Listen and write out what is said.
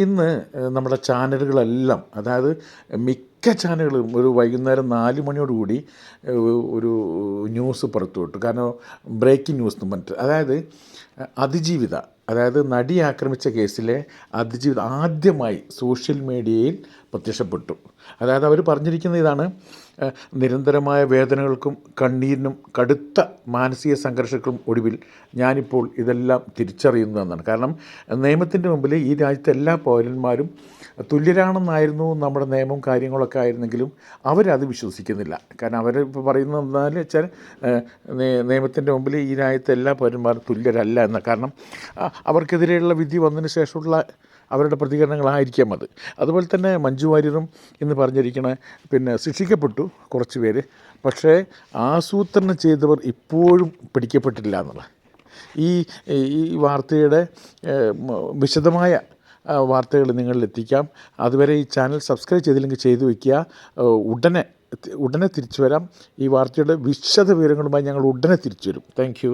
ഇന്ന് നമ്മുടെ ചാനലുകളെല്ലാം, അതായത് മിക്ക ചാനലുകളും ഒരു വൈകുന്നേരം 4 മണിയോടുകൂടി ഒരു ന്യൂസ് പുറത്തുവിട്ടു. കാരണം ബ്രേക്കിംഗ് ന്യൂസ് എന്ന് പറഞ്ഞിട്ട്, അതായത് അതിജീവിത, അതായത് നടി ആക്രമിച്ച കേസിലെ അതിജീവിത ആദ്യമായി സോഷ്യൽ മീഡിയയിൽ പ്രത്യക്ഷപ്പെട്ടു. അതായത് അവർ പറഞ്ഞിരിക്കുന്ന ഇതാണ്: നിരന്തരമായ വേദനകൾക്കും കണ്ണീരിനും കടുത്ത മാനസിക സംഘർഷങ്ങൾക്കും ഒടുവിൽ ഞാനിപ്പോൾ ഇതെല്ലാം തിരിച്ചറിയുന്നതെന്നാണ്. കാരണം നിയമത്തിൻ്റെ മുമ്പിൽ ഈ രാജ്യത്തെ എല്ലാ പൗരന്മാരും തുല്യരാണെന്നായിരുന്നു നമ്മുടെ നിയമവും കാര്യങ്ങളൊക്കെ ആയിരുന്നെങ്കിലും അവരത് വിശ്വസിക്കുന്നില്ല. കാരണം അവരിപ്പോൾ പറയുന്നത് എന്താണെന്ന് വെച്ചാൽ നിയമത്തിൻ്റെ മുമ്പിൽ ഈ രാജ്യത്തെ എല്ലാ പൗരന്മാരും തുല്യരല്ല എന്ന. കാരണം അവർക്കെതിരെയുള്ള വിധി വന്നതിന് ശേഷമുള്ള അവരുടെ പ്രതികരണങ്ങളായിരിക്കാം അത്. അതുപോലെ തന്നെ മഞ്ജു വാര്യറും ഇന്ന് പറഞ്ഞിരിക്കണ ശിക്ഷിക്കപ്പെട്ടു കുറച്ച് പേര്, പക്ഷേ ആസൂത്രണം ചെയ്തവർ ഇപ്പോഴും പിടിക്കപ്പെട്ടില്ല എന്നുള്ള ഈ വാർത്തയുടെ വിശദമായ വാർത്തകൾ നിങ്ങളിലെത്തിക്കാം. അതുവരെ ഈ ചാനൽ സബ്സ്ക്രൈബ് ചെയ്തില്ലെങ്കിൽ ചെയ്തു വയ്ക്കുക. ഉടനെ തിരിച്ചു വരാം. ഈ വാർത്തയുടെ വിശദ വിവരങ്ങളുമായി ഞങ്ങൾ ഉടനെ തിരിച്ചു വരും. Thank you.